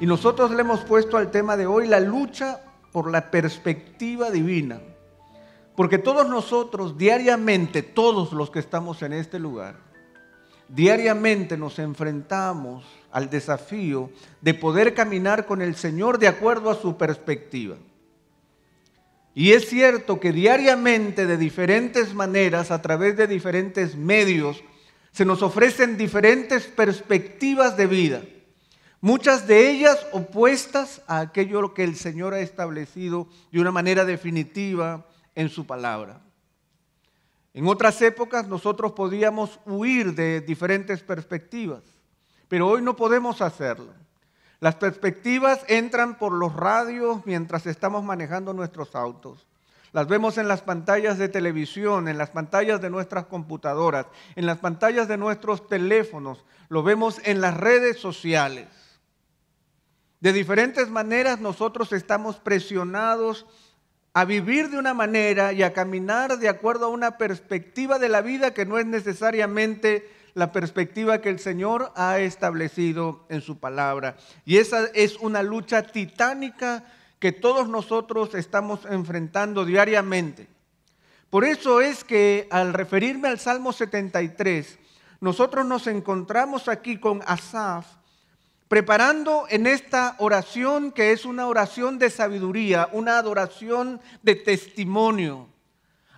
Y nosotros le hemos puesto al tema de hoy la lucha por la perspectiva divina. Porque todos nosotros diariamente, todos los que estamos en este lugar, diariamente nos enfrentamos al desafío de poder caminar con el Señor de acuerdo a su perspectiva. Y es cierto que diariamente, de diferentes maneras, a través de diferentes medios, se nos ofrecen diferentes perspectivas de vida. Muchas de ellas opuestas a aquello que el Señor ha establecido de una manera definitiva en su palabra. En otras épocas nosotros podíamos huir de diferentes perspectivas, pero hoy no podemos hacerlo. Las perspectivas entran por los radios mientras estamos manejando nuestros autos. Las vemos en las pantallas de televisión, en las pantallas de nuestras computadoras, en las pantallas de nuestros teléfonos. Lo vemos en las redes sociales. De diferentes maneras nosotros estamos presionados a vivir de una manera y a caminar de acuerdo a una perspectiva de la vida que no es necesariamente la perspectiva que el Señor ha establecido en su palabra. Y esa es una lucha titánica que todos nosotros estamos enfrentando diariamente. Por eso es que al referirme al Salmo 73, nosotros nos encontramos aquí con Asaf, preparando en esta oración que es una oración de sabiduría, una adoración de testimonio.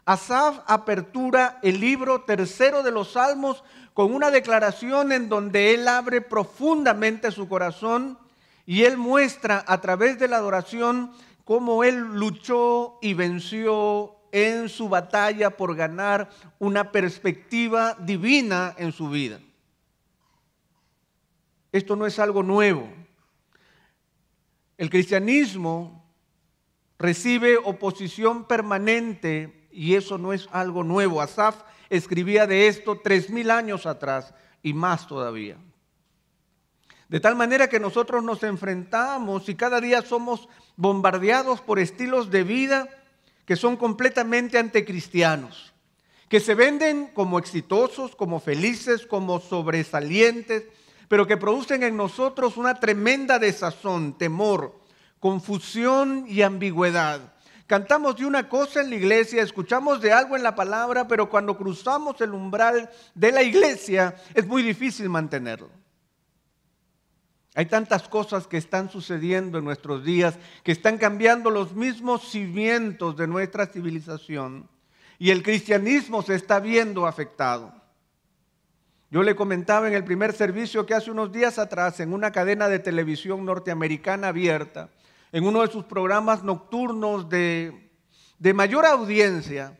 Asaf apertura el libro tercero de los Salmos con una declaración en donde él abre profundamente su corazón y él muestra a través de la adoración cómo él luchó y venció en su batalla por ganar una perspectiva divina en su vida. Esto no es algo nuevo. El cristianismo recibe oposición permanente y eso no es algo nuevo. Asaf escribía de esto 3000 años atrás y más todavía. De tal manera que nosotros nos enfrentamos y cada día somos bombardeados por estilos de vida que son completamente anticristianos, que se venden como exitosos, como felices, como sobresalientes, pero que producen en nosotros una tremenda desazón, temor, confusión y ambigüedad. Cantamos de una cosa en la iglesia, escuchamos de algo en la palabra, pero cuando cruzamos el umbral de la iglesia es muy difícil mantenerlo. Hay tantas cosas que están sucediendo en nuestros días, que están cambiando los mismos cimientos de nuestra civilización y el cristianismo se está viendo afectado. Yo le comentaba en el primer servicio que hace unos días atrás en una cadena de televisión norteamericana abierta, en uno de sus programas nocturnos de mayor audiencia,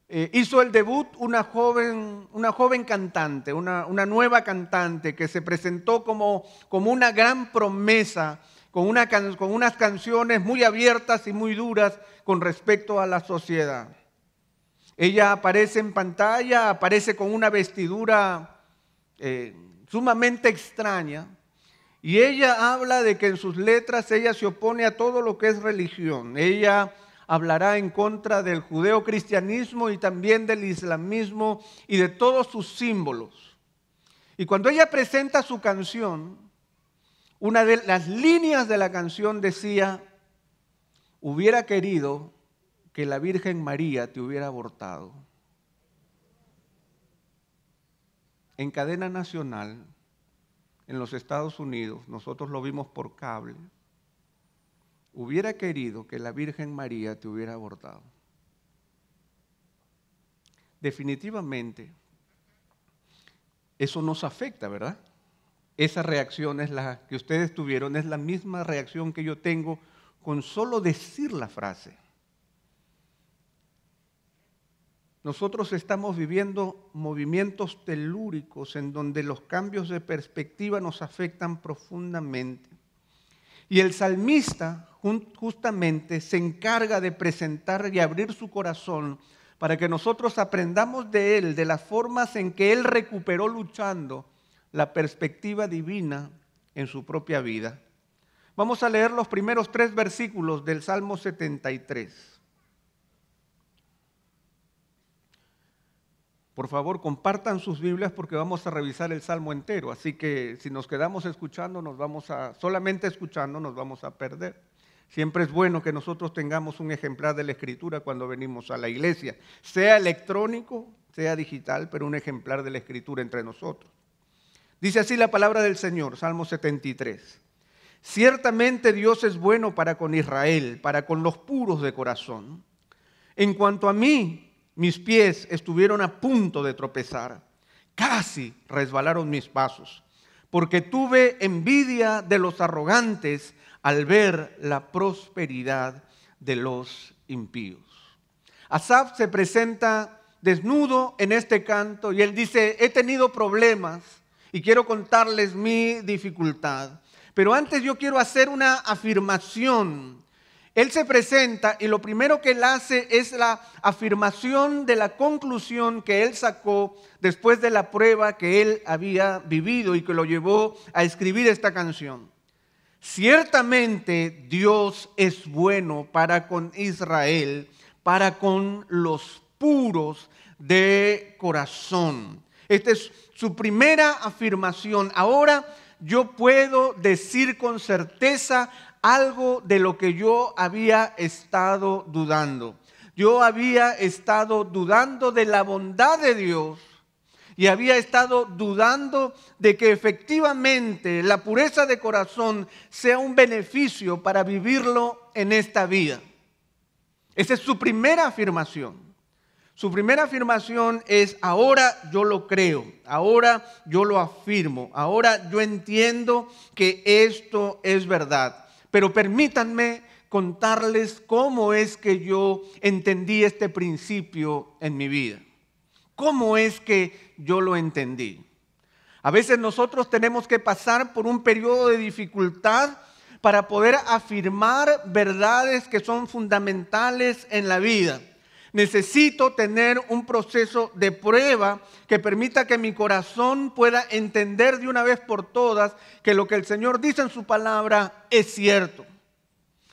hizo el debut una joven cantante, una nueva cantante que se presentó como una gran promesa, con unas canciones muy abiertas y muy duras con respecto a la sociedad. Ella aparece en pantalla, aparece con una vestidura sumamente extraña y ella habla de que en sus letras ella se opone a todo lo que es religión. Ella hablará en contra del judeocristianismo y también del islamismo y de todos sus símbolos. Y cuando ella presenta su canción, una de las líneas de la canción decía: hubiera querido que la Virgen María te hubiera abortado. En cadena nacional, en los Estados Unidos, nosotros lo vimos por cable. Hubiera querido que la Virgen María te hubiera abortado. Definitivamente, eso nos afecta, ¿verdad? Esa reacción es la que ustedes tuvieron, es la misma reacción que yo tengo con solo decir la frase. Nosotros estamos viviendo movimientos telúricos en donde los cambios de perspectiva nos afectan profundamente. Y el salmista justamente se encarga de presentar y abrir su corazón para que nosotros aprendamos de él, de las formas en que él recuperó luchando la perspectiva divina en su propia vida. Vamos a leer los primeros 3 versículos del Salmo 73. Por favor, compartan sus Biblias porque vamos a revisar el Salmo entero. Así que si nos quedamos escuchando, solamente escuchando, nos vamos a perder. Siempre es bueno que nosotros tengamos un ejemplar de la Escritura cuando venimos a la iglesia, sea electrónico, sea digital, pero un ejemplar de la Escritura entre nosotros. Dice así la palabra del Señor, Salmo 73. Ciertamente Dios es bueno para con Israel, para con los puros de corazón. En cuanto a mí, mis pies estuvieron a punto de tropezar, casi resbalaron mis pasos, porque tuve envidia de los arrogantes al ver la prosperidad de los impíos. Asaf se presenta desnudo en este canto y él dice, he tenido problemas y quiero contarles mi dificultad. Pero antes yo quiero hacer una afirmación. Él se presenta y lo primero que él hace es la afirmación de la conclusión que él sacó después de la prueba que él había vivido y que lo llevó a escribir esta canción. Ciertamente Dios es bueno para con Israel, para con los puros de corazón. Esta es su primera afirmación. Ahora yo puedo decir con certeza algo de lo que yo había estado dudando. Yo había estado dudando de la bondad de Dios y había estado dudando de que efectivamente la pureza de corazón sea un beneficio para vivirlo en esta vida. Esa es su primera afirmación. Su primera afirmación es, ahora yo lo creo, ahora yo lo afirmo, ahora yo entiendo que esto es verdad. Pero permítanme contarles cómo es que yo entendí este principio en mi vida. ¿Cómo es que yo lo entendí? A veces nosotros tenemos que pasar por un periodo de dificultad para poder afirmar verdades que son fundamentales en la vida. Necesito tener un proceso de prueba que permita que mi corazón pueda entender de una vez por todas que lo que el Señor dice en su palabra es cierto.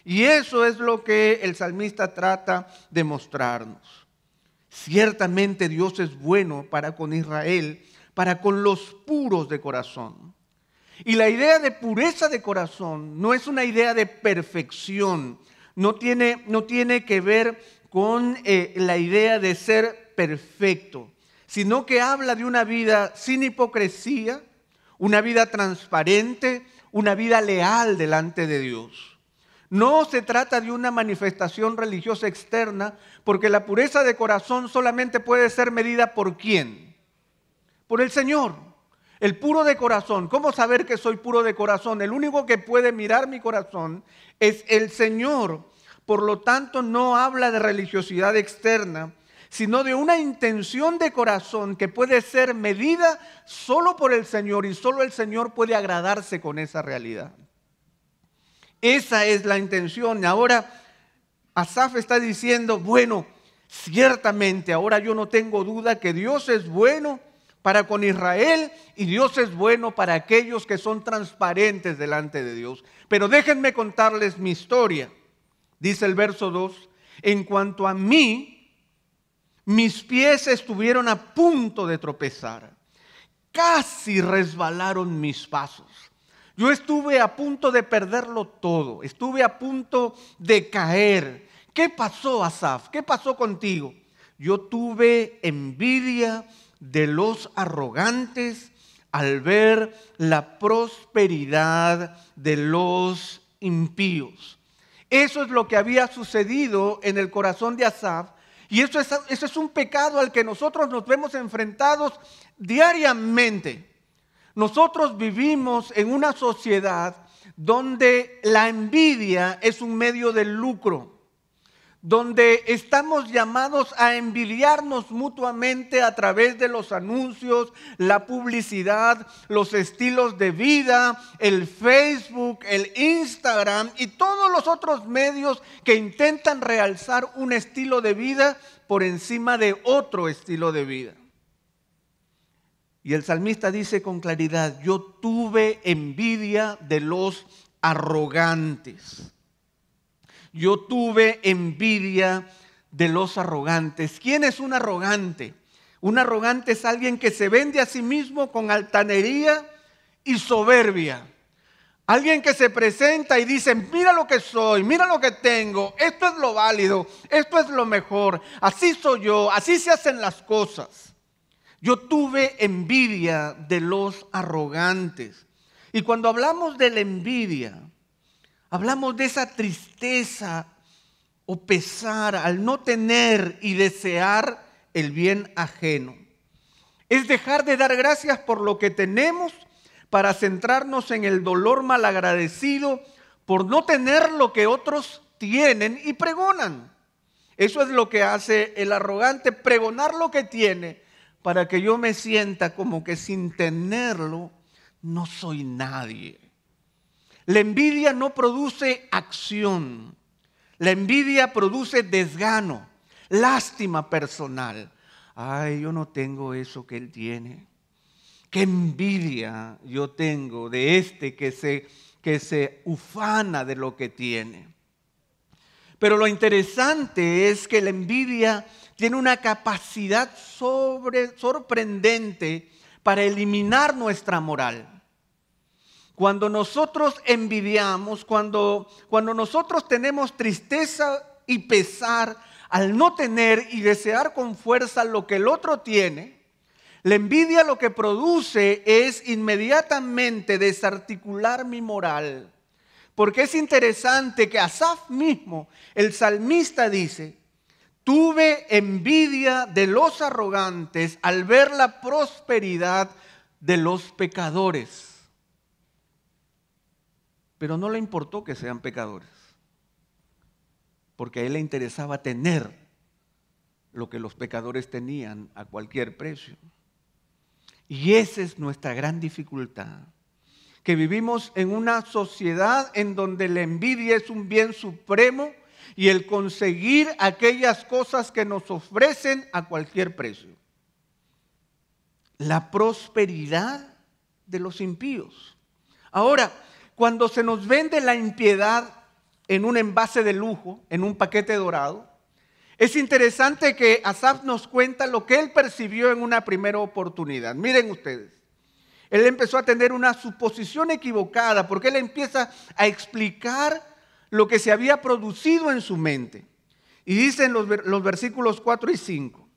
Y eso es lo que el salmista trata de mostrarnos. Ciertamente Dios es bueno para con Israel, para con los puros de corazón. Y la idea de pureza de corazón no es una idea de perfección, no tiene que ver con la idea de ser perfecto, sino que habla de una vida sin hipocresía, una vida transparente, una vida leal delante de Dios. No se trata de una manifestación religiosa externa, porque la pureza de corazón solamente puede ser medida ¿por quién? Por el Señor. El puro de corazón. ¿Cómo saber que soy puro de corazón? El único que puede mirar mi corazón es el Señor. Por lo tanto, no habla de religiosidad externa, sino de una intención de corazón que puede ser medida solo por el Señor y solo el Señor puede agradarse con esa realidad. Esa es la intención. Ahora, Asaf está diciendo, bueno, ciertamente ahora yo no tengo duda que Dios es bueno para con Israel y Dios es bueno para aquellos que son transparentes delante de Dios. Pero déjenme contarles mi historia. Dice el verso 2, en cuanto a mí, mis pies estuvieron a punto de tropezar, casi resbalaron mis pasos. Yo estuve a punto de perderlo todo, estuve a punto de caer. ¿Qué pasó, Asaf? ¿Qué pasó contigo? Yo tuve envidia de los arrogantes al ver la prosperidad de los impíos. Eso es lo que había sucedido en el corazón de Asaf. Y eso es un pecado al que nosotros nos vemos enfrentados diariamente. Nosotros vivimos en una sociedad donde la envidia es un medio de lucro, donde estamos llamados a envidiarnos mutuamente a través de los anuncios, la publicidad, los estilos de vida, el Facebook, el Instagram y todos los otros medios que intentan realzar un estilo de vida por encima de otro estilo de vida. Y el salmista dice con claridad, yo tuve envidia de los arrogantes. Yo tuve envidia de los arrogantes. ¿Quién es un arrogante? Un arrogante es alguien que se vende a sí mismo con altanería y soberbia. Alguien que se presenta y dice, mira lo que soy, mira lo que tengo, esto es lo válido, esto es lo mejor, así soy yo, así se hacen las cosas. Yo tuve envidia de los arrogantes. Y cuando hablamos de la envidia, hablamos de esa tristeza o pesar al no tener y desear el bien ajeno. Es dejar de dar gracias por lo que tenemos para centrarnos en el dolor malagradecido por no tener lo que otros tienen y pregonan. Eso es lo que hace el arrogante, pregonar lo que tiene para que yo me sienta como que sin tenerlo no soy nadie. La envidia no produce acción. La envidia produce desgano, lástima personal. Ay, yo no tengo eso que él tiene. Qué envidia yo tengo de este que se ufana de lo que tiene. Pero lo interesante es que la envidia tiene una capacidad sorprendente para eliminar nuestra moral. Cuando nosotros envidiamos, cuando nosotros tenemos tristeza y pesar al no tener y desear con fuerza lo que el otro tiene, la envidia lo que produce es inmediatamente desarticular mi moral. Porque es interesante que Asaf mismo, el salmista dice, tuve envidia de los arrogantes al ver la prosperidad de los pecadores. Pero no le importó que sean pecadores, porque a él le interesaba tener lo que los pecadores tenían a cualquier precio. Y esa es nuestra gran dificultad, que vivimos en una sociedad en donde la envidia es un bien supremo y el conseguir aquellas cosas que nos ofrecen a cualquier precio. La prosperidad de los impíos. Ahora, cuando se nos vende la impiedad en un envase de lujo, en un paquete dorado, es interesante que Asaf nos cuenta lo que él percibió en una primera oportunidad. Miren ustedes, él empezó a tener una suposición equivocada porque él empieza a explicar lo que se había producido en su mente. Y dicen los versículos 4 y 5,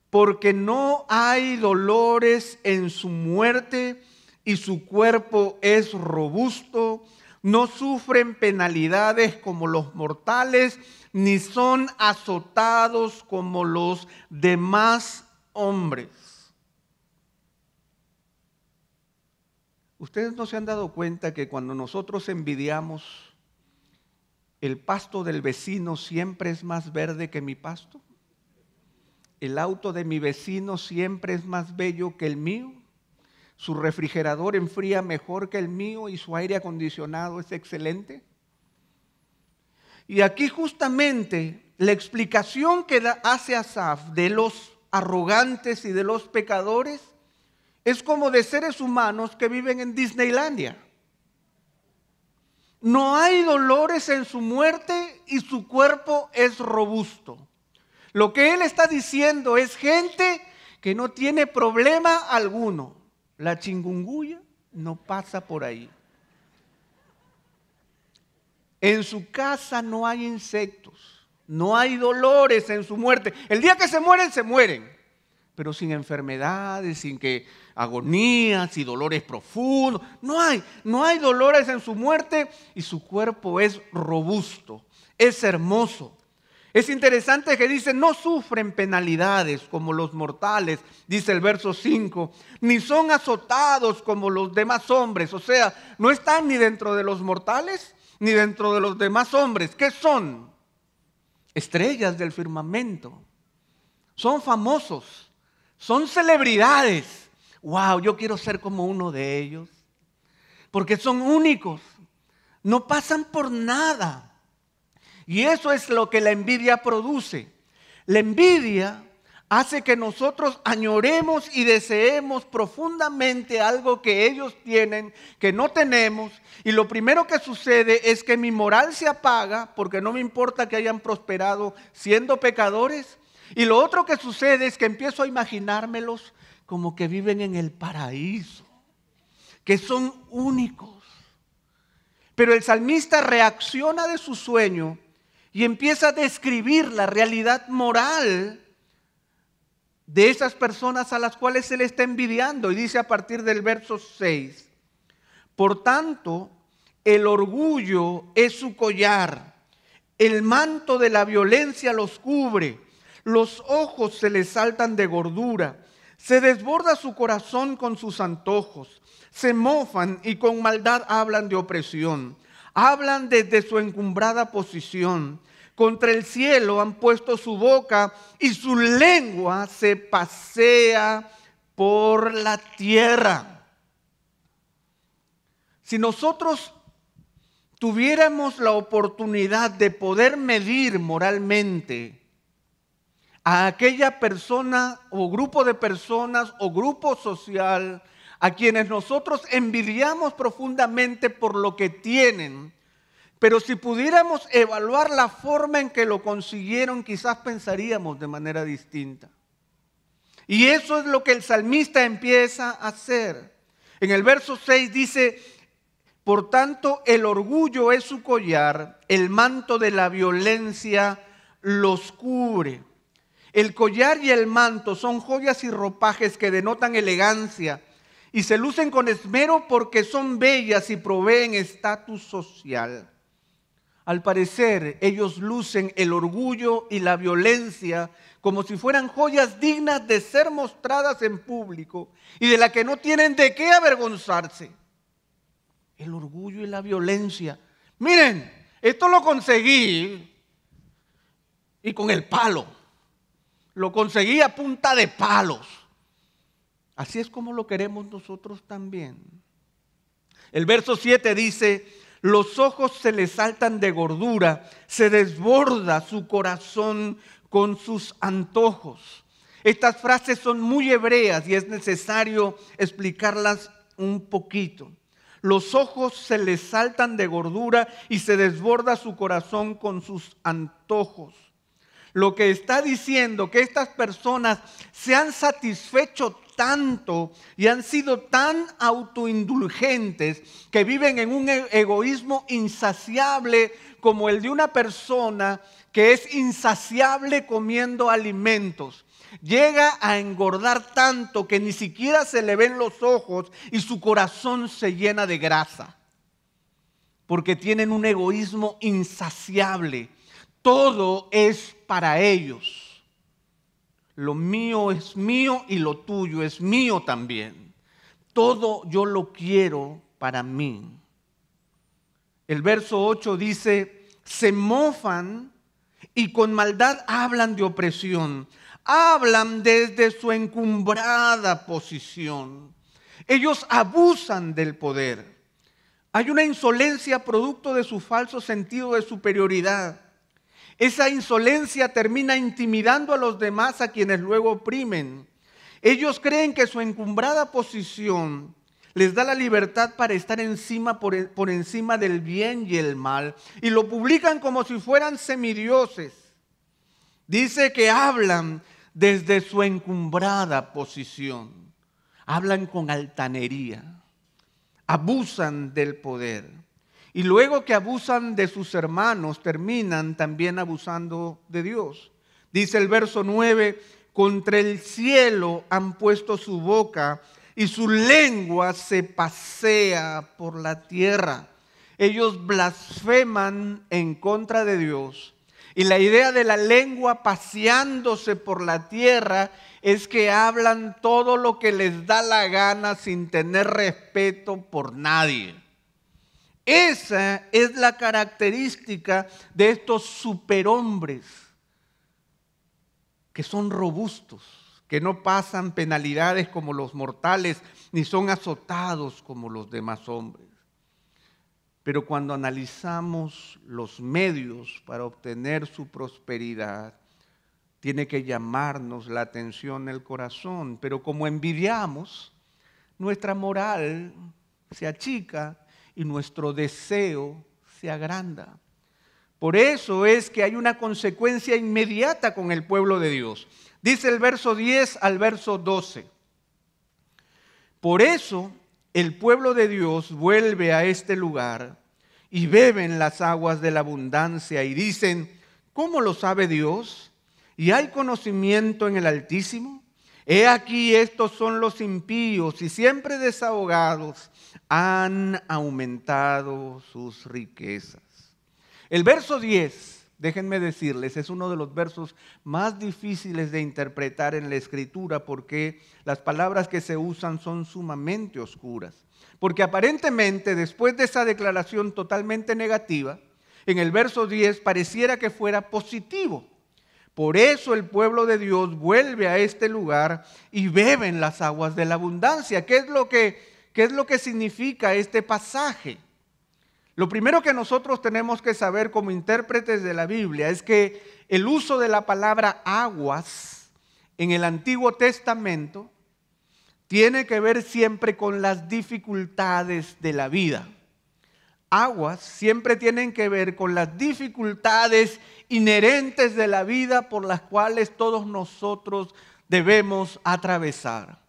porque no hay dolores en su muerte y su cuerpo es robusto, no sufren penalidades como los mortales, ni son azotados como los demás hombres. ¿Ustedes no se han dado cuenta que cuando nosotros envidiamos, el pasto del vecino siempre es más verde que mi pasto? ¿El auto de mi vecino siempre es más bello que el mío? ¿Su refrigerador enfría mejor que el mío y su aire acondicionado es excelente? Y aquí justamente la explicación que hace Asaf de los arrogantes y de los pecadores es como de seres humanos que viven en Disneylandia. No hay dolores en su muerte y su cuerpo es robusto. Lo que él está diciendo es gente que no tiene problema alguno. La chikungunya no pasa por ahí. En su casa no hay insectos, no hay dolores en su muerte. El día que se mueren, pero sin enfermedades, sin que agonías y dolores profundos. No hay dolores en su muerte y su cuerpo es robusto, es hermoso. Es interesante que dice, no sufren penalidades como los mortales, dice el verso 5, ni son azotados como los demás hombres. O sea, no están ni dentro de los mortales ni dentro de los demás hombres. ¿Qué son? Estrellas del firmamento. Son famosos, son celebridades. Wow, yo quiero ser como uno de ellos, porque son únicos, no pasan por nada. Y eso es lo que la envidia produce. La envidia hace que nosotros añoremos y deseemos profundamente algo que ellos tienen, que no tenemos. Y lo primero que sucede es que mi moral se apaga, porque no me importa que hayan prosperado siendo pecadores. Y lo otro que sucede es que empiezo a imaginármelos como que viven en el paraíso, que son únicos. Pero el salmista reacciona de su sueño y empieza a describir la realidad moral de esas personas a las cuales se le está envidiando. Y dice a partir del verso 6, por tanto, el orgullo es su collar, el manto de la violencia los cubre, los ojos se les saltan de gordura, se desborda su corazón con sus antojos, se mofan y con maldad hablan de opresión, hablan desde su encumbrada posición. Contra el cielo han puesto su boca y su lengua se pasea por la tierra. Si nosotros tuviéramos la oportunidad de poder medir moralmente a aquella persona o grupo de personas o grupo social a quienes nosotros envidiamos profundamente por lo que tienen, pero si pudiéramos evaluar la forma en que lo consiguieron, quizás pensaríamos de manera distinta. Y eso es lo que el salmista empieza a hacer. En el verso 6 dice, por tanto, el orgullo es su collar, el manto de la violencia los cubre. El collar y el manto son joyas y ropajes que denotan elegancia y se lucen con esmero porque son bellas y proveen estatus social. Al parecer, ellos lucen el orgullo y la violencia como si fueran joyas dignas de ser mostradas en público y de la que no tienen de qué avergonzarse. El orgullo y la violencia. Miren, esto lo conseguí y con el palo. Lo conseguí a punta de palos. Así es como lo queremos nosotros también. El verso 7 dice, los ojos se le saltan de gordura, se desborda su corazón con sus antojos. Estas frases son muy hebreas y es necesario explicarlas un poquito. Los ojos se le saltan de gordura y se desborda su corazón con sus antojos. Lo que está diciendo que estas personas se han satisfecho tanto y han sido tan autoindulgentes que viven en un egoísmo insaciable como el de una persona que es insaciable comiendo alimentos. Llega a engordar tanto que ni siquiera se le ven los ojos y su corazón se llena de grasa. Porque tienen un egoísmo insaciable. Todo es para ellos. Lo mío es mío y lo tuyo es mío también. Todo yo lo quiero para mí. El verso 8 dice, se mofan y con maldad hablan de opresión. Hablan desde su encumbrada posición. Ellos abusan del poder. Hay una insolencia producto de su falso sentido de superioridad. Esa insolencia termina intimidando a los demás a quienes luego oprimen. Ellos creen que su encumbrada posición les da la libertad para estar por encima del bien y el mal. Y lo publican como si fueran semidioses. Dice que hablan desde su encumbrada posición. Hablan con altanería. Abusan del poder. Y luego que abusan de sus hermanos, terminan también abusando de Dios. Dice el verso 9, contra el cielo han puesto su boca y su lengua se pasea por la tierra. Ellos blasfeman en contra de Dios. Y la idea de la lengua paseándose por la tierra es que hablan todo lo que les da la gana sin tener respeto por nadie. Esa es la característica de estos superhombres que son robustos, que no pasan penalidades como los mortales, ni son azotados como los demás hombres. Pero cuando analizamos los medios para obtener su prosperidad, tiene que llamarnos la atención el corazón. Pero como envidiamos, nuestra moral se achica y nuestro deseo se agranda. Por eso es que hay una consecuencia inmediata con el pueblo de Dios. Dice el verso 10 al verso 12. Por eso el pueblo de Dios vuelve a este lugar y beben las aguas de la abundancia y dicen, ¿cómo lo sabe Dios? ¿Y hay conocimiento en el Altísimo? He aquí estos son los impíos y siempre desahogados han aumentado sus riquezas. El verso 10, déjenme decirles, es uno de los versos más difíciles de interpretar en la Escritura porque las palabras que se usan son sumamente oscuras. Porque aparentemente después de esa declaración totalmente negativa, en el verso 10 pareciera que fuera positivo. Por eso el pueblo de Dios vuelve a este lugar y beben las aguas de la abundancia. ¿Qué es lo que significa este pasaje? Lo primero que nosotros tenemos que saber como intérpretes de la Biblia es que el uso de la palabra aguas en el Antiguo Testamento tiene que ver siempre con las dificultades de la vida. Aguas siempre tienen que ver con las dificultades inherentes de la vida por las cuales todos nosotros debemos atravesar.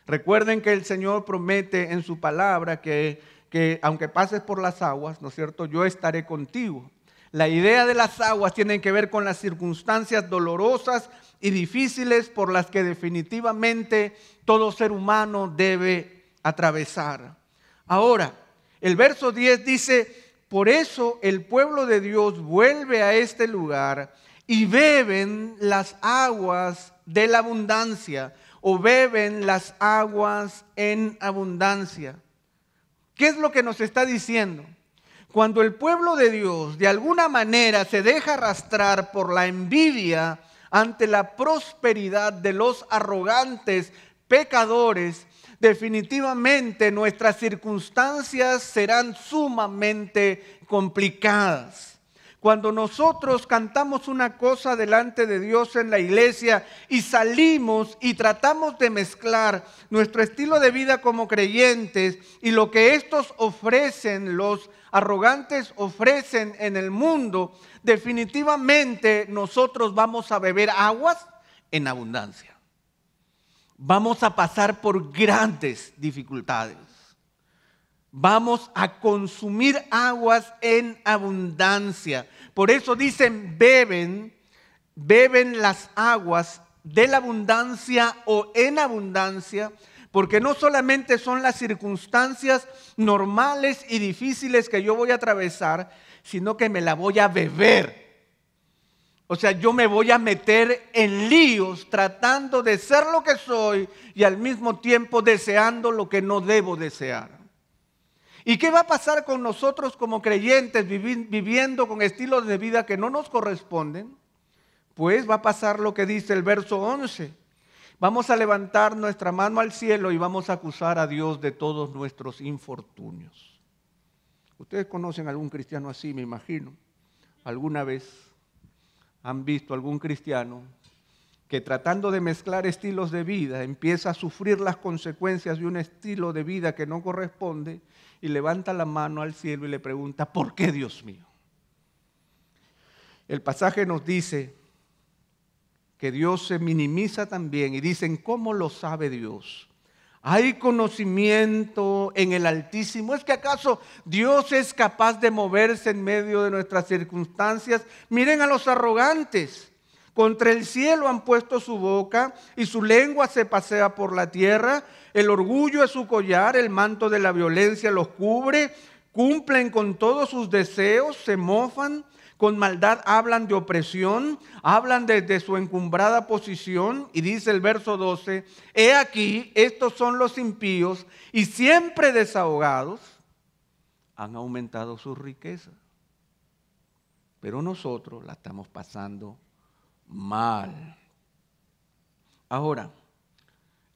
Recuerden que el Señor promete en su palabra que aunque pases por las aguas, ¿no es cierto?, yo estaré contigo. La idea de las aguas tiene que ver con las circunstancias dolorosas y difíciles por las que definitivamente todo ser humano debe atravesar. Ahora, el verso 10 dice, por eso el pueblo de Dios vuelve a este lugar y beben las aguas de la abundancia o beben las aguas en abundancia. ¿Qué es lo que nos está diciendo? Cuando el pueblo de Dios de alguna manera se deja arrastrar por la envidia ante la prosperidad de los arrogantes pecadores, definitivamente nuestras circunstancias serán sumamente complicadas. Cuando nosotros cantamos una cosa delante de Dios en la iglesia y salimos y tratamos de mezclar nuestro estilo de vida como creyentes y lo que estos ofrecen, los arrogantes ofrecen en el mundo, definitivamente nosotros vamos a beber aguas en abundancia. Vamos a pasar por grandes dificultades. Vamos a consumir aguas en abundancia. Por eso dicen beben las aguas de la abundancia o en abundancia, porque no solamente son las circunstancias normales y difíciles que yo voy a atravesar, sino que me la voy a beber. O sea, yo me voy a meter en líos tratando de ser lo que soy y al mismo tiempo deseando lo que no debo desear. ¿Y qué va a pasar con nosotros como creyentes viviendo con estilos de vida que no nos corresponden? Pues va a pasar lo que dice el verso 11. Vamos a levantar nuestra mano al cielo y vamos a acusar a Dios de todos nuestros infortunios. Ustedes conocen a algún cristiano así, me imagino. ¿Alguna vez han visto algún cristiano que tratando de mezclar estilos de vida empieza a sufrir las consecuencias de un estilo de vida que no corresponde y levanta la mano al cielo y le pregunta, ¿por qué, Dios mío? El pasaje nos dice que Dios se minimiza también y dicen, ¿cómo lo sabe Dios? ¿Hay conocimiento en el Altísimo? ¿Es que acaso Dios es capaz de moverse en medio de nuestras circunstancias? Miren a los arrogantes. Contra el cielo han puesto su boca y su lengua se pasea por la tierra. El orgullo es su collar, el manto de la violencia los cubre. Cumplen con todos sus deseos, se mofan. Con maldad hablan de opresión, hablan desde su encumbrada posición. Y dice el verso 12, he aquí, estos son los impíos y siempre desahogados, han aumentado sus riquezas. Pero nosotros la estamos pasando mal. Ahora,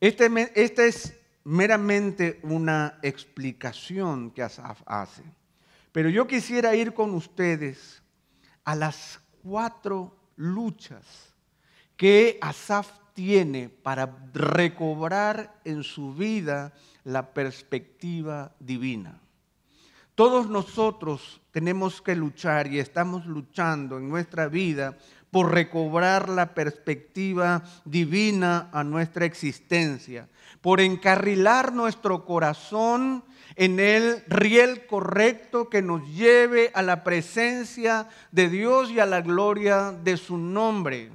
esta es meramente una explicación que Asaf hace. Pero yo quisiera ir con ustedes a las 4 luchas que Asaf tiene para recobrar en su vida la perspectiva divina. Todos nosotros tenemos que luchar y estamos luchando en nuestra vida por recobrar la perspectiva divina a nuestra existencia, por encarrilar nuestro corazón en el riel correcto que nos lleve a la presencia de Dios y a la gloria de su nombre.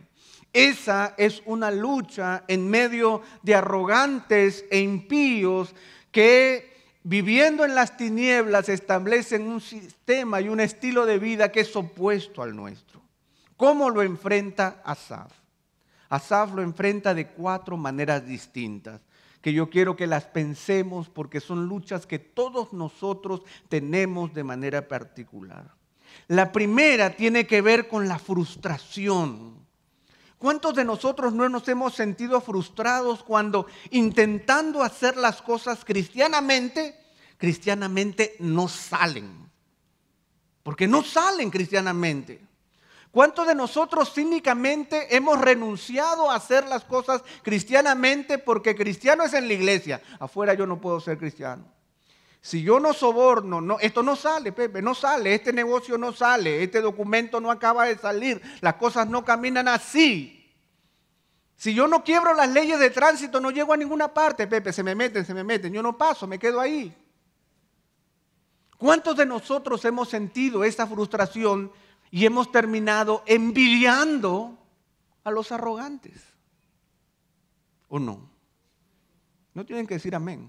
Esa es una lucha en medio de arrogantes e impíos que, viviendo en las tinieblas, establecen un sistema y un estilo de vida que es opuesto al nuestro. ¿Cómo lo enfrenta Asaf? Asaf lo enfrenta de 4 maneras distintas, que yo quiero que las pensemos porque son luchas que todos nosotros tenemos de manera particular. La primera tiene que ver con la frustración. ¿Cuántos de nosotros no nos hemos sentido frustrados cuando intentando hacer las cosas cristianamente no salen? Porque no salen cristianamente. ¿Cuántos de nosotros cínicamente hemos renunciado a hacer las cosas cristianamente porque cristiano es en la iglesia? Afuera yo no puedo ser cristiano. Si yo no soborno, no, esto no sale, Pepe, no sale, este negocio no sale, este documento no acaba de salir, las cosas no caminan así. Si yo no quiebro las leyes de tránsito, no llego a ninguna parte, Pepe, se me meten, yo no paso, me quedo ahí. ¿Cuántos de nosotros hemos sentido esa frustración y hemos terminado envidiando a los arrogantes? ¿O no? No tienen que decir amén.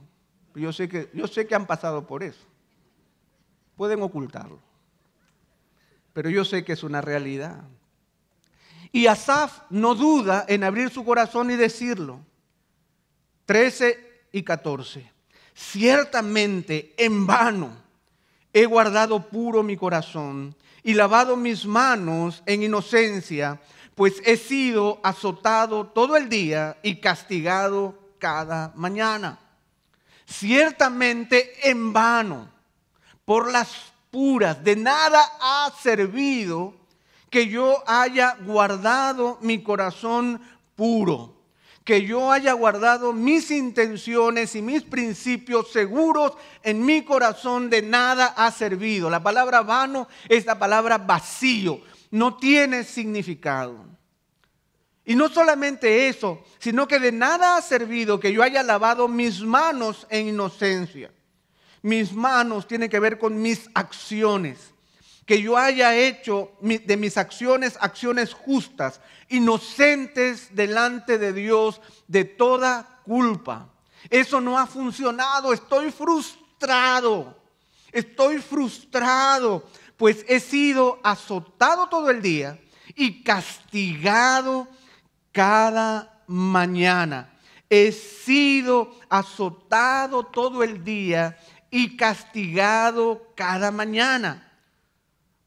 Yo sé que han pasado por eso. Pueden ocultarlo. Pero yo sé que es una realidad. Y Asaf no duda en abrir su corazón y decirlo. 13 y 14. Ciertamente en vano he guardado puro mi corazón y lavado mis manos en inocencia, pues he sido azotado todo el día y castigado cada mañana. Ciertamente en vano, por las puras, de nada ha servido que yo haya guardado mi corazón puro, que yo haya guardado mis intenciones y mis principios seguros en mi corazón, de nada ha servido. La palabra vano es la palabra vacío, no tiene significado. Y no solamente eso, sino que de nada ha servido que yo haya lavado mis manos en inocencia. Mis manos tienen que ver con mis acciones. Que yo haya hecho de mis acciones justas, inocentes delante de Dios de toda culpa. Eso no ha funcionado, estoy frustrado, pues he sido azotado todo el día y castigado cada mañana. He sido azotado todo el día y castigado cada mañana.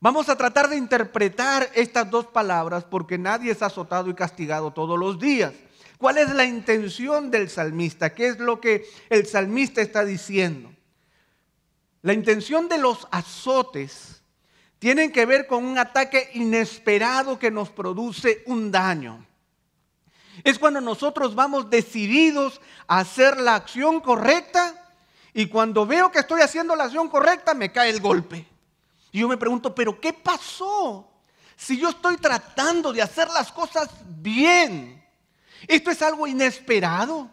Vamos a tratar de interpretar estas 2 palabras porque nadie es azotado y castigado todos los días. ¿Cuál es la intención del salmista? ¿Qué es lo que el salmista está diciendo? La intención de los azotes tienen que ver con un ataque inesperado que nos produce un daño. Es cuando nosotros vamos decididos a hacer la acción correcta y cuando veo que estoy haciendo la acción correcta me cae el golpe. Y yo me pregunto, ¿pero qué pasó? Si yo estoy tratando de hacer las cosas bien. Esto es algo inesperado.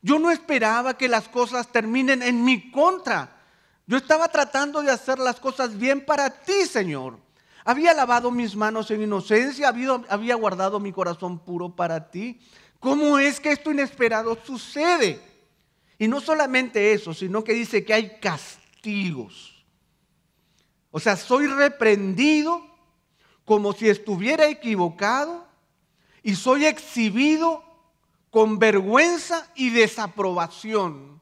Yo no esperaba que las cosas terminen en mi contra. Yo estaba tratando de hacer las cosas bien para ti, Señor. Había lavado mis manos en inocencia, había guardado mi corazón puro para ti. ¿Cómo es que esto inesperado sucede? Y no solamente eso, sino que dice que hay castigos. O sea, soy reprendido como si estuviera equivocado y soy exhibido con vergüenza y desaprobación.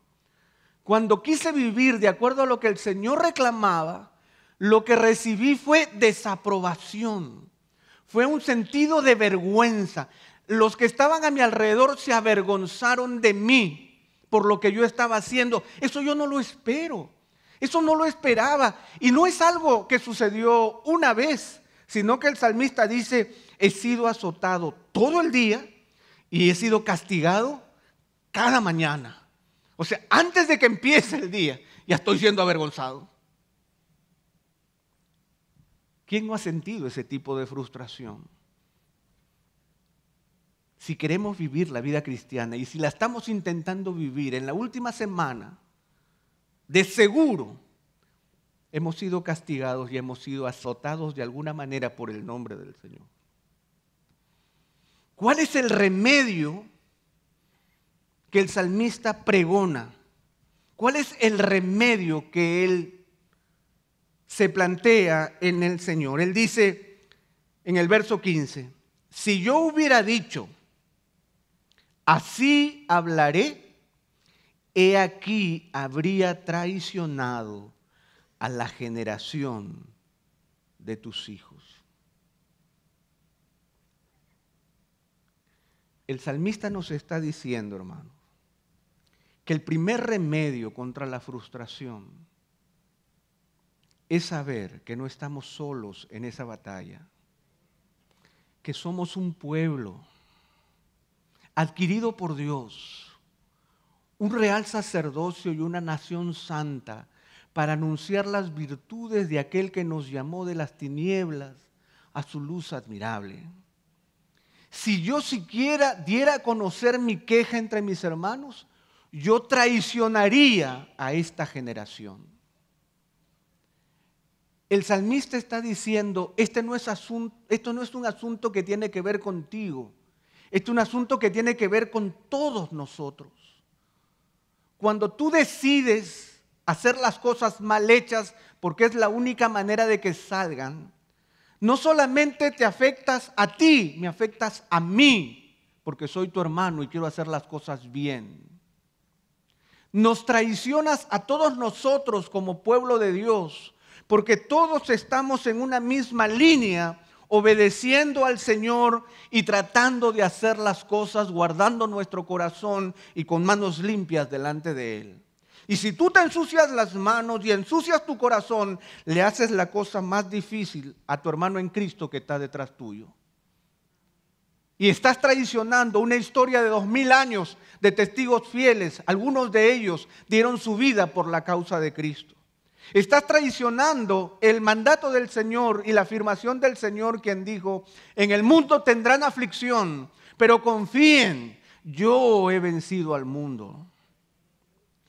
Cuando quise vivir de acuerdo a lo que el Señor reclamaba, lo que recibí fue desaprobación. Fue un sentido de vergüenza. Los que estaban a mi alrededor se avergonzaron de mí por lo que yo estaba haciendo. Eso yo no lo espero. Eso no lo esperaba. Y no es algo que sucedió una vez, sino que el salmista dice, he sido azotado todo el día y he sido castigado cada mañana. O sea, antes de que empiece el día, ya estoy siendo avergonzado. ¿Quién no ha sentido ese tipo de frustración? Si queremos vivir la vida cristiana y si la estamos intentando vivir en la última semana, de seguro hemos sido castigados y hemos sido azotados de alguna manera por el nombre del Señor. ¿Cuál es el remedio que el salmista pregona? ¿Cuál es el remedio que él se plantea en el Señor? Él dice en el verso 15, si yo hubiera dicho, así hablaré, he aquí habría traicionado a la generación de tus hijos. El salmista nos está diciendo, hermanos, que el primer remedio contra la frustración es saber que no estamos solos en esa batalla, que somos un pueblo adquirido por Dios, un real sacerdocio y una nación santa para anunciar las virtudes de aquel que nos llamó de las tinieblas a su luz admirable. Si yo siquiera diera a conocer mi queja entre mis hermanos, yo traicionaría a esta generación. El salmista está diciendo, esto no es un asunto que tiene que ver contigo, esto es un asunto que tiene que ver con todos nosotros. Cuando tú decides hacer las cosas mal hechas, porque es la única manera de que salgan, no solamente te afectas a ti, me afectas a mí, porque soy tu hermano y quiero hacer las cosas bien. Nos traicionas a todos nosotros como pueblo de Dios, porque todos estamos en una misma línea, obedeciendo al Señor y tratando de hacer las cosas, guardando nuestro corazón y con manos limpias delante de Él. Y si tú te ensucias las manos y ensucias tu corazón, le haces la cosa más difícil a tu hermano en Cristo que está detrás tuyo. Y estás traicionando una historia de 2000 años de testigos fieles. Algunos de ellos dieron su vida por la causa de Cristo. Estás traicionando el mandato del Señor y la afirmación del Señor, quien dijo, en el mundo tendrán aflicción, pero confíen, yo he vencido al mundo.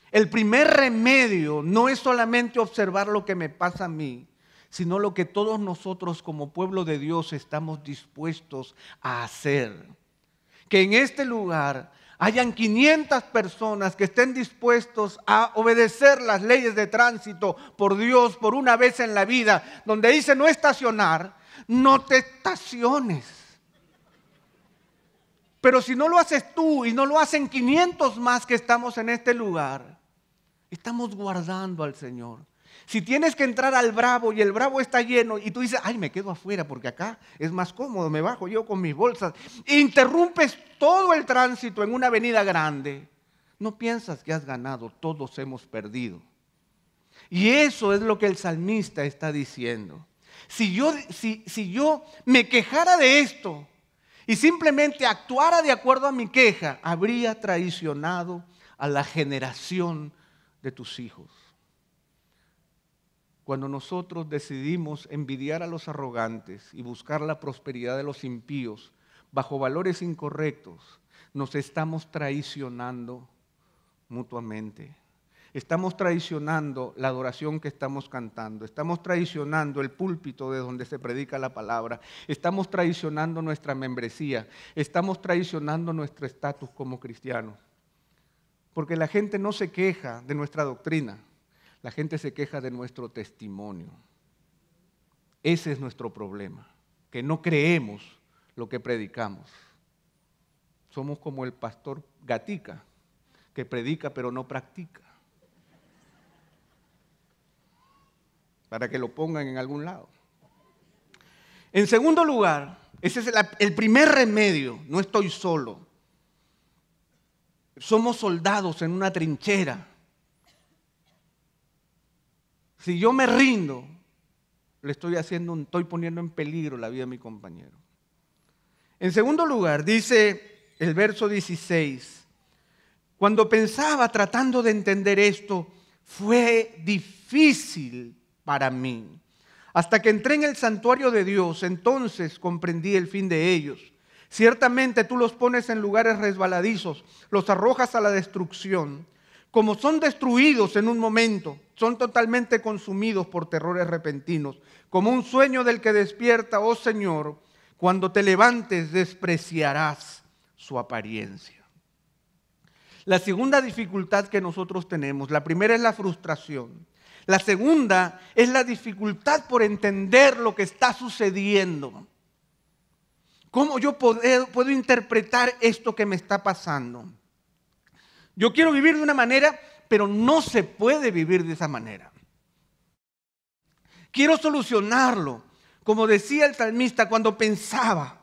El primer remedio no es solamente observar lo que me pasa a mí, sino lo que todos nosotros como pueblo de Dios estamos dispuestos a hacer. Que en este lugar hayan 500 personas que estén dispuestos a obedecer las leyes de tránsito por Dios por una vez en la vida, donde dice no estacionar, no te estaciones. Pero si no lo haces tú y no lo hacen 500 más que estamos en este lugar, estamos guardando al Señor. Si tienes que entrar al Bravo y el Bravo está lleno y tú dices, ay, me quedo afuera porque acá es más cómodo, me bajo yo con mis bolsas. Interrumpes todo el tránsito en una avenida grande. No piensas que has ganado, todos hemos perdido. Y eso es lo que el salmista está diciendo. Si yo me quejara de esto y simplemente actuara de acuerdo a mi queja, habría traicionado a la generación de tus hijos. Cuando nosotros decidimos envidiar a los arrogantes y buscar la prosperidad de los impíos bajo valores incorrectos, nos estamos traicionando mutuamente. Estamos traicionando la adoración que estamos cantando. Estamos traicionando el púlpito de donde se predica la palabra. Estamos traicionando nuestra membresía. Estamos traicionando nuestro estatus como cristianos. Porque la gente no se queja de nuestra doctrina. La gente se queja de nuestro testimonio. Ese es nuestro problema, que no creemos lo que predicamos. Somos como el pastor Gatica, que predica pero no practica. Para que lo pongan en algún lado. En segundo lugar, ese es el primer remedio, no estoy solo. Somos soldados en una trinchera. Si yo me rindo, estoy poniendo en peligro la vida de mi compañero. En segundo lugar, dice el verso 16, cuando pensaba tratando de entender esto, fue difícil para mí. Hasta que entré en el santuario de Dios, entonces comprendí el fin de ellos. Ciertamente tú los pones en lugares resbaladizos, los arrojas a la destrucción. Como son destruidos en un momento, son totalmente consumidos por terrores repentinos. Como un sueño del que despierta, oh Señor, cuando te levantes despreciarás su apariencia. La segunda dificultad que nosotros tenemos, la primera es la frustración. La segunda es la dificultad por entender lo que está sucediendo. ¿Cómo yo puedo interpretar esto que me está pasando? Yo quiero vivir de una manera, pero no se puede vivir de esa manera. Quiero solucionarlo. Como decía el salmista cuando pensaba,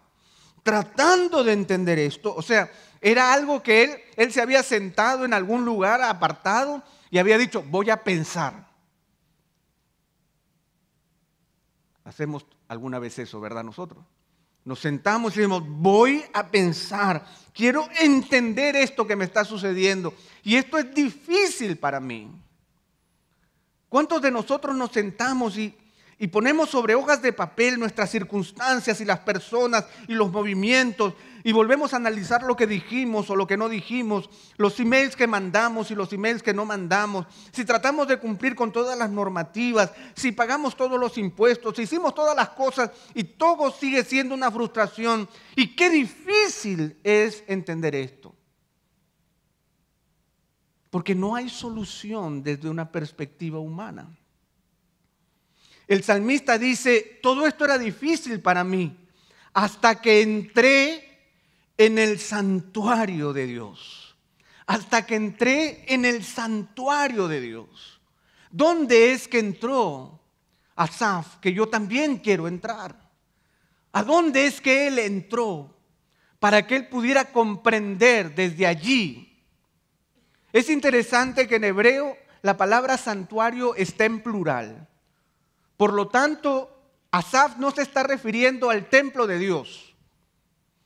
tratando de entender esto, o sea, era algo que él se había sentado en algún lugar apartado y había dicho, voy a pensar. Hacemos alguna vez eso, ¿verdad? Nosotros nos sentamos y decimos, voy a pensar, quiero entender esto que me está sucediendo. Y esto es difícil para mí. ¿Cuántos de nosotros nos sentamos y ponemos sobre hojas de papel nuestras circunstancias y las personas y los movimientos y volvemos a analizar lo que dijimos o lo que no dijimos, los emails que mandamos y los emails que no mandamos, si tratamos de cumplir con todas las normativas, si pagamos todos los impuestos, si hicimos todas las cosas y todo sigue siendo una frustración? Y qué difícil es entender esto. Porque no hay solución desde una perspectiva humana. El salmista dice, todo esto era difícil para mí hasta que entré en el santuario de Dios. Hasta que entré en el santuario de Dios. ¿Dónde es que entró Asaf? Que yo también quiero entrar. ¿A dónde es que él entró? Para que él pudiera comprender desde allí. Es interesante que en hebreo la palabra santuario está en plural. Por lo tanto, Asaf no se está refiriendo al templo de Dios.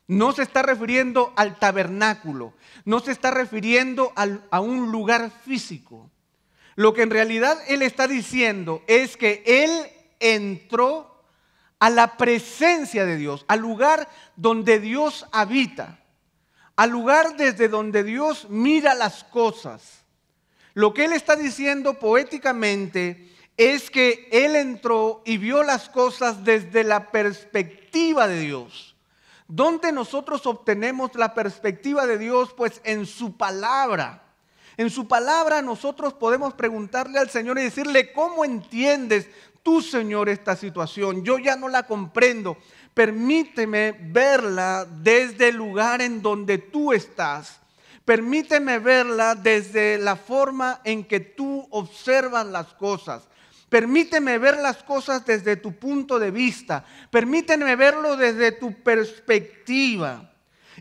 No se está refiriendo al tabernáculo. No se está refiriendo a un lugar físico. Lo que en realidad él está diciendo es que él entró a la presencia de Dios, al lugar donde Dios habita, al lugar desde donde Dios mira las cosas. Lo que él está diciendo poéticamente es que él entró y vio las cosas desde la perspectiva de Dios. ¿Dónde nosotros obtenemos la perspectiva de Dios? Pues en su palabra. En su palabra nosotros podemos preguntarle al Señor y decirle, ¿cómo entiendes tú, Señor, esta situación? Yo ya no la comprendo. Permíteme verla desde el lugar en donde tú estás. Permíteme verla desde la forma en que tú observas las cosas. Permíteme ver las cosas desde tu punto de vista. Permíteme verlo desde tu perspectiva.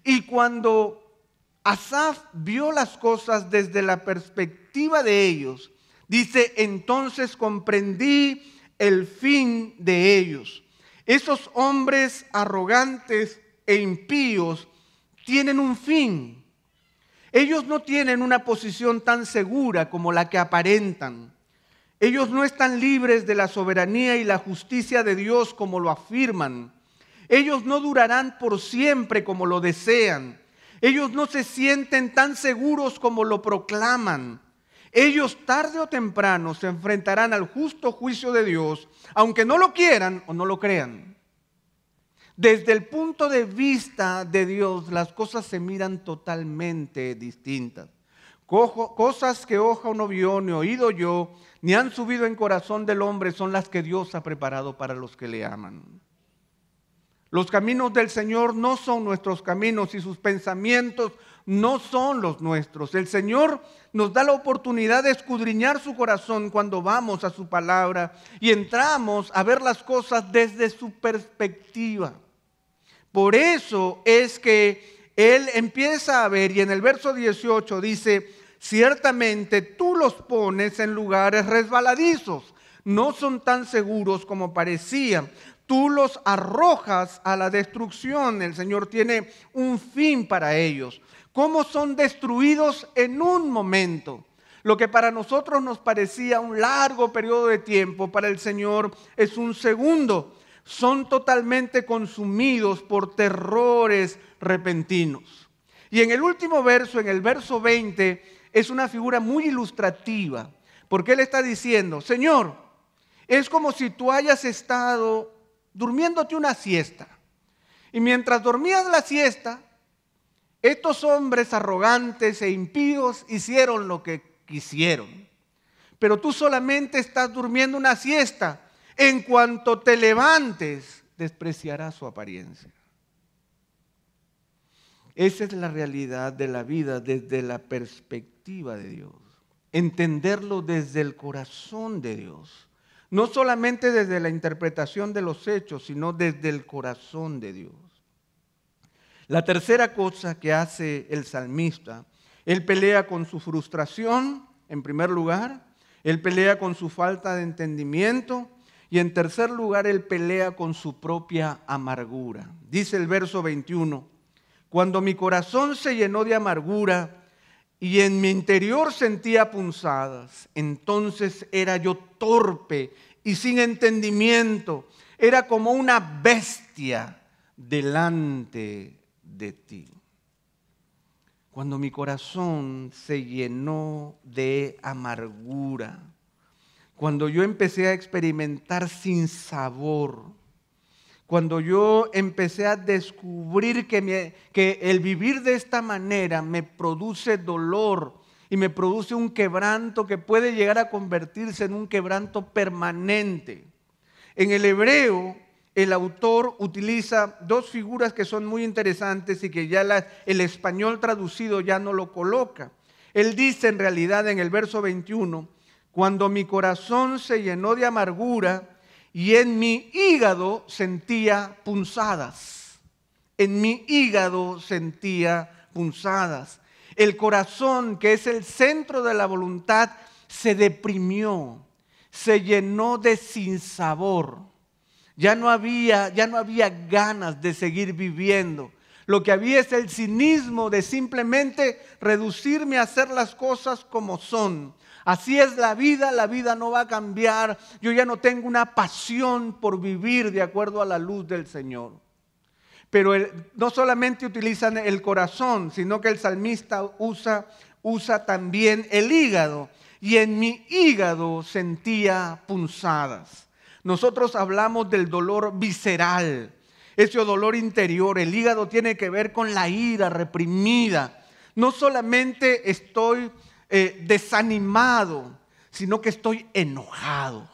Y cuando Asaf vio las cosas desde la perspectiva de ellos, dice, entonces comprendí el fin de ellos. Esos hombres arrogantes e impíos tienen un fin. Ellos no tienen una posición tan segura como la que aparentan. Ellos no están libres de la soberanía y la justicia de Dios como lo afirman. Ellos no durarán por siempre como lo desean. Ellos no se sienten tan seguros como lo proclaman. Ellos tarde o temprano se enfrentarán al justo juicio de Dios, aunque no lo quieran o no lo crean. Desde el punto de vista de Dios, las cosas se miran totalmente distintas. Cosas que ojo no vio, ni oído yo, ni han subido en corazón del hombre, son las que Dios ha preparado para los que le aman. Los caminos del Señor no son nuestros caminos y sus pensamientos no son los nuestros. El Señor nos da la oportunidad de escudriñar su corazón cuando vamos a su palabra y entramos a ver las cosas desde su perspectiva. Por eso es que Él empieza a ver, y en el verso 18 dice, ciertamente tú los pones en lugares resbaladizos, no son tan seguros como parecían. Tú los arrojas a la destrucción. El Señor tiene un fin para ellos. ¿Cómo son destruidos en un momento? Lo que para nosotros nos parecía un largo periodo de tiempo, para el Señor es un segundo. Son totalmente consumidos por terrores repentinos. Y en el último verso, en el verso 20, es una figura muy ilustrativa, porque Él está diciendo: Señor, es como si tú hayas estado durmiéndote una siesta. Y mientras dormías la siesta, estos hombres arrogantes e impíos hicieron lo que quisieron. Pero tú solamente estás durmiendo una siesta. En cuanto te levantes, despreciarás su apariencia. Esa es la realidad de la vida desde la perspectiva de Dios. Entenderlo desde el corazón de Dios. No solamente desde la interpretación de los hechos, sino desde el corazón de Dios. La tercera cosa que hace el salmista, él pelea con su frustración, en primer lugar. Él pelea con su falta de entendimiento. Y en tercer lugar, él pelea con su propia amargura. Dice el verso 21, cuando mi corazón se llenó de amargura y en mi interior sentía punzadas, entonces era yo torpe y sin entendimiento. Era como una bestia delante de ti. Cuando mi corazón se llenó de amargura, cuando yo empecé a experimentar sinsabor, cuando yo empecé a descubrir que el vivir de esta manera me produce dolor y me produce un quebranto que puede llegar a convertirse en un quebranto permanente. En el hebreo, el autor utiliza dos figuras que son muy interesantes y que ya el español traducido ya no lo coloca. Él dice en realidad en el verso 21, cuando mi corazón se llenó de amargura y en mi hígado sentía punzadas. En mi hígado sentía punzadas. El corazón, que es el centro de la voluntad, se deprimió, se llenó de sinsabor. Ya no había ganas de seguir viviendo. Lo que había es el cinismo de simplemente reducirme a hacer las cosas como son. Así es la vida no va a cambiar. Yo ya no tengo una pasión por vivir de acuerdo a la luz del Señor. Pero no solamente utilizan el corazón, sino que el salmista usa también el hígado. Y en mi hígado sentía punzadas. Nosotros hablamos del dolor visceral, ese dolor interior. El hígado tiene que ver con la ira reprimida. No solamente estoy desanimado, sino que estoy enojado.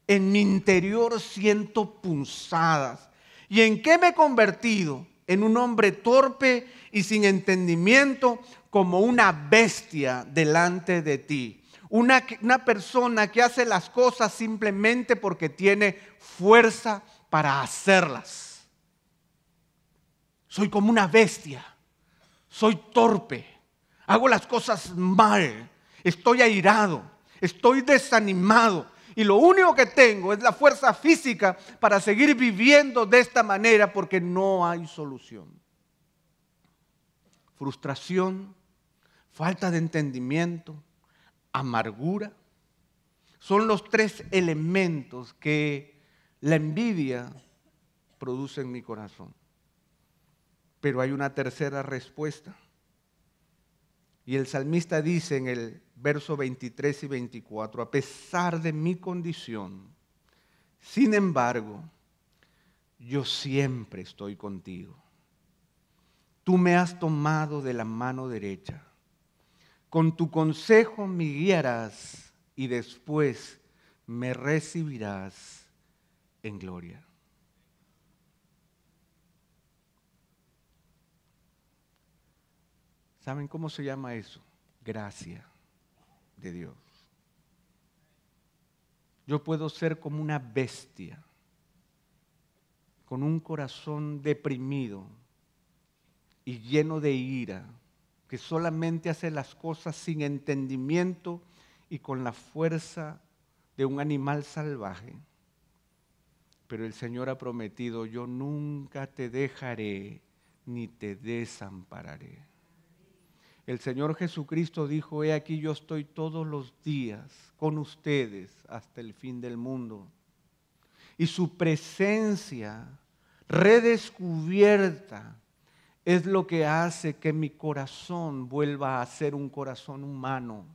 En mi interior siento punzadas. ¿Y en qué me he convertido? En un hombre torpe y sin entendimiento, como una bestia delante de ti. Una persona que hace las cosas simplemente porque tiene fuerza para hacerlas. Soy como una bestia. Soy torpe. Hago las cosas mal. Estoy airado. Estoy desanimado. Y lo único que tengo es la fuerza física para seguir viviendo de esta manera porque no hay solución. Frustración, falta de entendimiento, amargura, son los tres elementos que la envidia produce en mi corazón. Pero hay una tercera respuesta. Y el salmista dice en el verso 23 y 24, a pesar de mi condición, sin embargo, yo siempre estoy contigo. Tú me has tomado de la mano derecha. Con tu consejo me guiarás y después me recibirás en gloria. ¿Saben cómo se llama eso? Gracia de Dios. Yo puedo ser como una bestia, con un corazón deprimido y lleno de ira, que solamente hace las cosas sin entendimiento y con la fuerza de un animal salvaje. Pero el Señor ha prometido, yo nunca te dejaré ni te desampararé. El Señor Jesucristo dijo: he aquí yo estoy todos los días con ustedes hasta el fin del mundo. Y su presencia redescubierta es lo que hace que mi corazón vuelva a ser un corazón humano.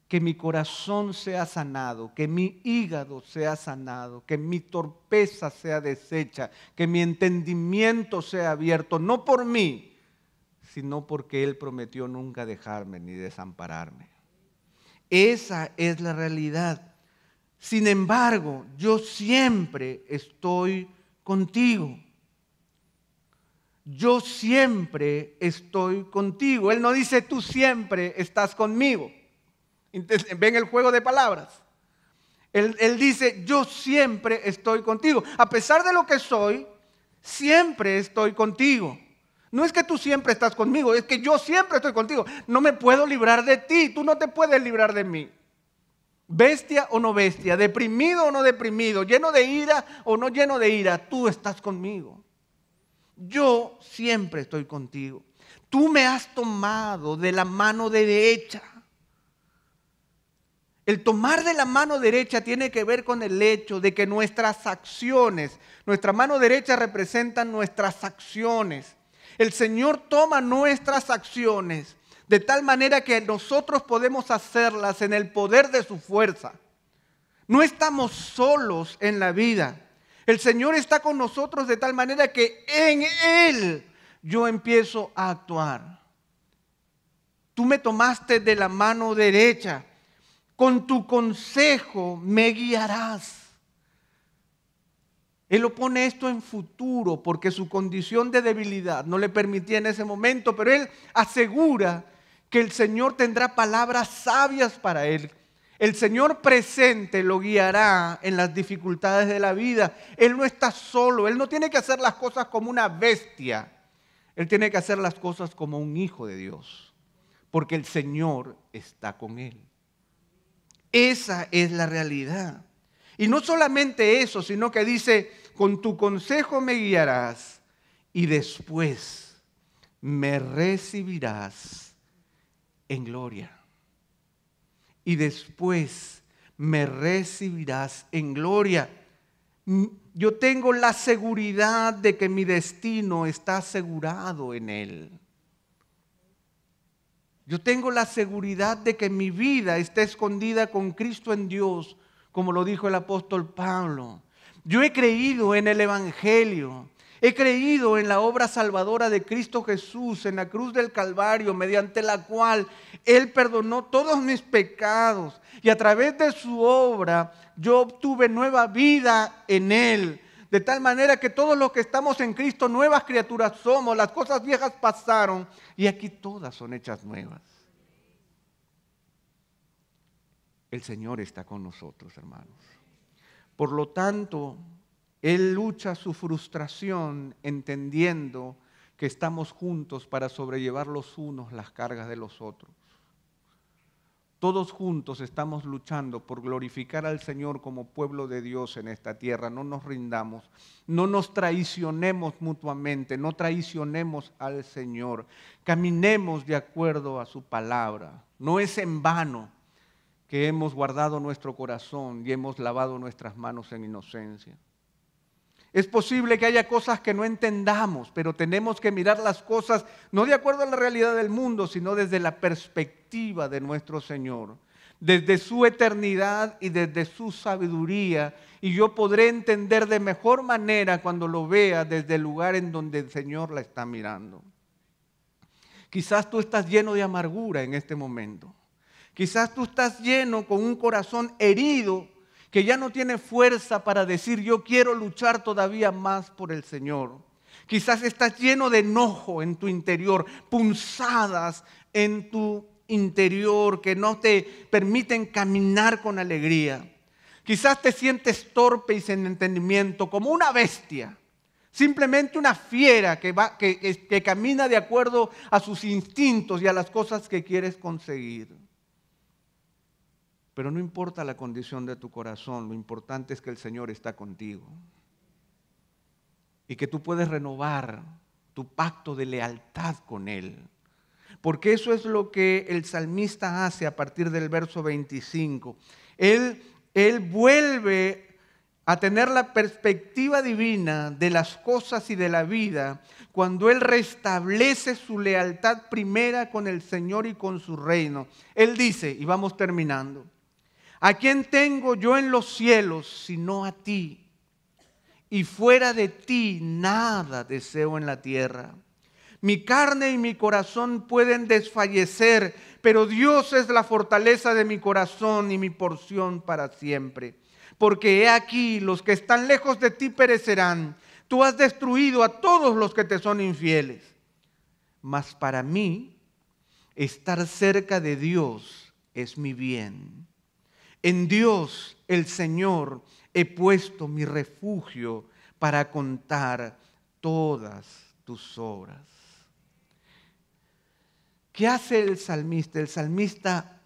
Que mi corazón sea sanado, que mi hígado sea sanado, que mi torpeza sea deshecha, que mi entendimiento sea abierto, no por mí, sino porque Él prometió nunca dejarme ni desampararme. Esa es la realidad. Sin embargo, yo siempre estoy contigo. Yo siempre estoy contigo. Él no dice tú siempre estás conmigo. ¿Ven el juego de palabras? Él dice yo siempre estoy contigo. A pesar de lo que soy, siempre estoy contigo. No es que tú siempre estás conmigo, es que yo siempre estoy contigo. No me puedo librar de ti, tú no te puedes librar de mí. Bestia o no bestia, deprimido o no deprimido, lleno de ira o no lleno de ira, tú estás conmigo. Yo siempre estoy contigo. Tú me has tomado de la mano derecha. El tomar de la mano derecha tiene que ver con el hecho de que nuestras acciones, nuestra mano derecha representa nuestras acciones. El Señor toma nuestras acciones de tal manera que nosotros podemos hacerlas en el poder de su fuerza. No estamos solos en la vida. El Señor está con nosotros de tal manera que en Él yo empiezo a actuar. Tú me tomaste de la mano derecha. Con tu consejo me guiarás. Él lo pone esto en futuro porque su condición de debilidad no le permitía en ese momento, pero Él asegura que el Señor tendrá palabras sabias para él. El Señor presente lo guiará en las dificultades de la vida. Él no está solo, Él no tiene que hacer las cosas como una bestia. Él tiene que hacer las cosas como un hijo de Dios, porque el Señor está con él. Esa es la realidad. Y no solamente eso, sino que dice, con tu consejo me guiarás y después me recibirás en gloria. Y después me recibirás en gloria. Yo tengo la seguridad de que mi destino está asegurado en Él. Yo tengo la seguridad de que mi vida está escondida con Cristo en Dios, como lo dijo el apóstol Pablo. Yo he creído en el Evangelio. He creído en la obra salvadora de Cristo Jesús en la cruz del Calvario, mediante la cual Él perdonó todos mis pecados. Y a través de su obra yo obtuve nueva vida en Él. De tal manera que todos los que estamos en Cristo, nuevas criaturas somos. Las cosas viejas pasaron y aquí todas son hechas nuevas. El Señor está con nosotros, hermanos. Por lo tanto, Él lucha su frustración entendiendo que estamos juntos para sobrellevar los unos las cargas de los otros. Todos juntos estamos luchando por glorificar al Señor como pueblo de Dios en esta tierra. No nos rindamos, no nos traicionemos mutuamente, no traicionemos al Señor. Caminemos de acuerdo a su palabra. No es en vano que hemos guardado nuestro corazón y hemos lavado nuestras manos en inocencia. Es posible que haya cosas que no entendamos, pero tenemos que mirar las cosas no de acuerdo a la realidad del mundo, sino desde la perspectiva de nuestro Señor, desde su eternidad y desde su sabiduría. Y yo podré entender de mejor manera cuando lo vea desde el lugar en donde el Señor la está mirando. Quizás tú estás lleno de amargura en este momento. Quizás tú estás lleno con un corazón herido que ya no tiene fuerza para decir yo quiero luchar todavía más por el Señor. Quizás estás lleno de enojo en tu interior, punzadas en tu interior que no te permiten caminar con alegría. Quizás te sientes torpe y sin entendimiento, como una bestia, simplemente una fiera que camina de acuerdo a sus instintos y a las cosas que quieres conseguir. Pero no importa la condición de tu corazón, lo importante es que el Señor está contigo y que tú puedes renovar tu pacto de lealtad con Él. Porque eso es lo que el salmista hace a partir del verso 25. Él vuelve a tener la perspectiva divina de las cosas y de la vida cuando Él restablece su lealtad primera con el Señor y con su reino. Él dice, y vamos terminando, ¿a quién tengo yo en los cielos sino a ti? Y fuera de ti nada deseo en la tierra. Mi carne y mi corazón pueden desfallecer, pero Dios es la fortaleza de mi corazón y mi porción para siempre. Porque he aquí, los que están lejos de ti perecerán. Tú has destruido a todos los que te son infieles. Mas para mí, estar cerca de Dios es mi bien. En Dios, el Señor, he puesto mi refugio para contar todas tus obras. ¿Qué hace el salmista? El salmista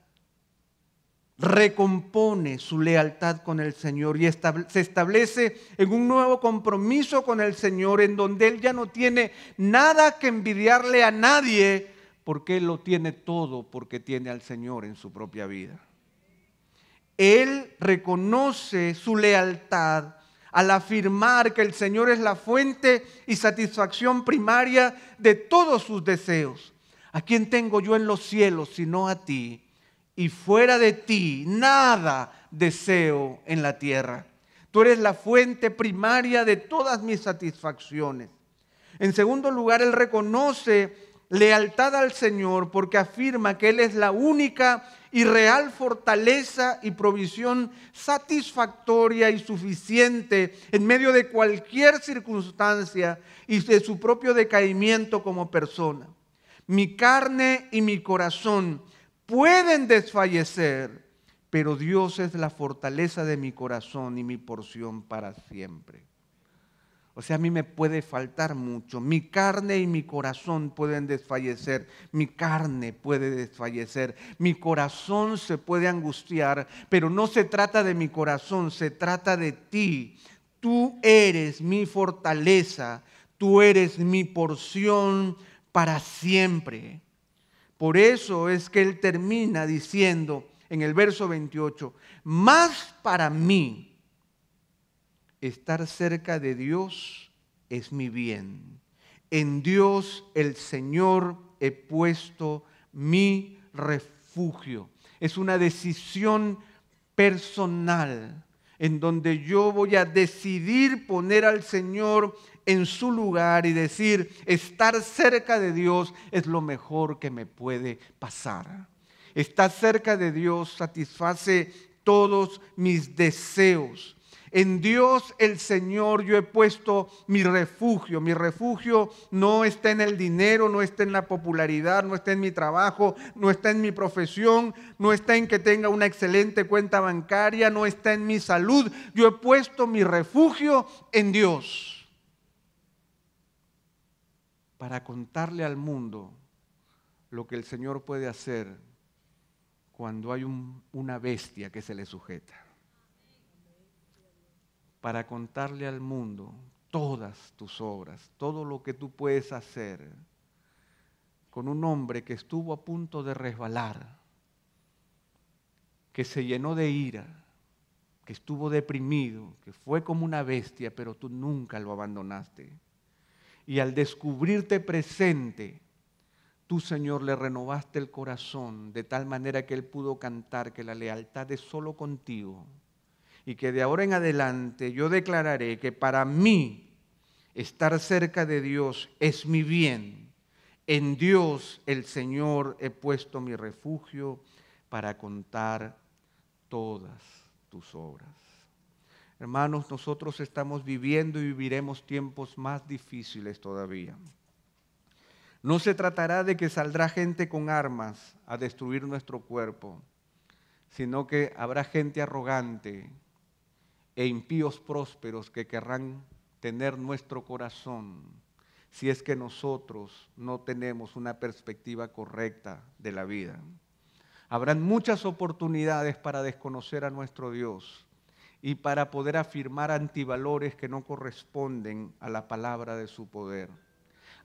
recompone su lealtad con el Señor y se establece en un nuevo compromiso con el Señor, en donde él ya no tiene nada que envidiarle a nadie, porque él lo tiene todo, porque tiene al Señor en su propia vida. Él reconoce su lealtad al afirmar que el Señor es la fuente y satisfacción primaria de todos sus deseos. ¿A quién tengo yo en los cielos sino a ti? Y fuera de ti nada deseo en la tierra. Tú eres la fuente primaria de todas mis satisfacciones. En segundo lugar, él reconoce lealtad al Señor porque afirma que Él es la única y real fortaleza y provisión satisfactoria y suficiente en medio de cualquier circunstancia y de su propio decaimiento como persona. Mi carne y mi corazón pueden desfallecer, pero Dios es la fortaleza de mi corazón y mi porción para siempre. O sea, a mí me puede faltar mucho. Mi carne y mi corazón pueden desfallecer. Mi carne puede desfallecer. Mi corazón se puede angustiar, pero no se trata de mi corazón, se trata de ti. Tú eres mi fortaleza, tú eres mi porción para siempre. Por eso es que él termina diciendo en el verso 28, más para mí estar cerca de Dios es mi bien. En Dios el Señor he puesto mi refugio. Es una decisión personal en donde yo voy a decidir poner al Señor en su lugar y decir, estar cerca de Dios es lo mejor que me puede pasar. Estar cerca de Dios satisface todos mis deseos. En Dios el Señor yo he puesto mi refugio. Mi refugio no está en el dinero, no está en la popularidad, no está en mi trabajo, no está en mi profesión, no está en que tenga una excelente cuenta bancaria, no está en mi salud. Yo he puesto mi refugio en Dios para contarle al mundo lo que el Señor puede hacer cuando hay una bestia que se le sujeta. Para contarle al mundo todas tus obras, todo lo que tú puedes hacer con un hombre que estuvo a punto de resbalar, que se llenó de ira, que estuvo deprimido, que fue como una bestia, pero tú nunca lo abandonaste. Y al descubrirte presente, tú, Señor, le renovaste el corazón de tal manera que él pudo cantar que la lealtad es solo contigo. Y que de ahora en adelante yo declararé que para mí estar cerca de Dios es mi bien. En Dios el Señor he puesto mi refugio para contar todas tus obras. Hermanos, nosotros estamos viviendo y viviremos tiempos más difíciles todavía. No se tratará de que saldrá gente con armas a destruir nuestro cuerpo, sino que habrá gente arrogante e impíos prósperos que querrán tener nuestro corazón si es que nosotros no tenemos una perspectiva correcta de la vida. Habrán muchas oportunidades para desconocer a nuestro Dios y para poder afirmar antivalores que no corresponden a la palabra de su poder.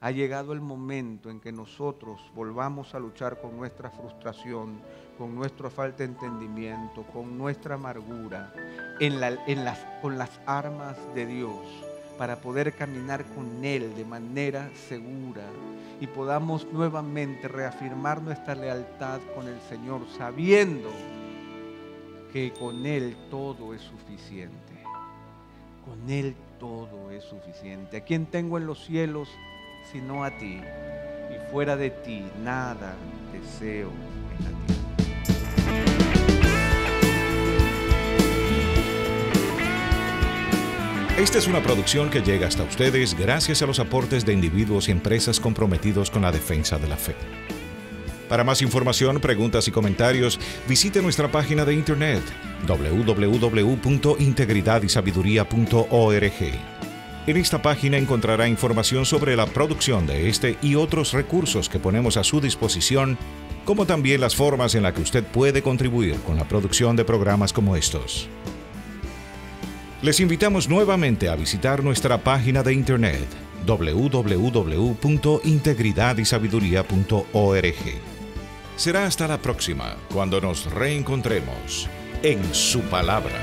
Ha llegado el momento en que nosotros volvamos a luchar con nuestra frustración, con nuestra falta de entendimiento, con nuestra amargura, con las armas de Dios, para poder caminar con Él de manera segura y podamos nuevamente reafirmar nuestra lealtad con el Señor, sabiendo que con Él todo es suficiente. Con Él todo es suficiente. ¿A quién tengo en los cielos sino a ti? Y fuera de ti nada deseo en la tierra. Esta es una producción que llega hasta ustedes gracias a los aportes de individuos y empresas comprometidos con la defensa de la fe. Para más información, preguntas y comentarios, visite nuestra página de internet www.integridadisabiduría.org. En esta página encontrará información sobre la producción de este y otros recursos que ponemos a su disposición, como también las formas en las que usted puede contribuir con la producción de programas como estos. Les invitamos nuevamente a visitar nuestra página de internet www.integridadisabiduría.org. Será hasta la próxima, cuando nos reencontremos en su palabra.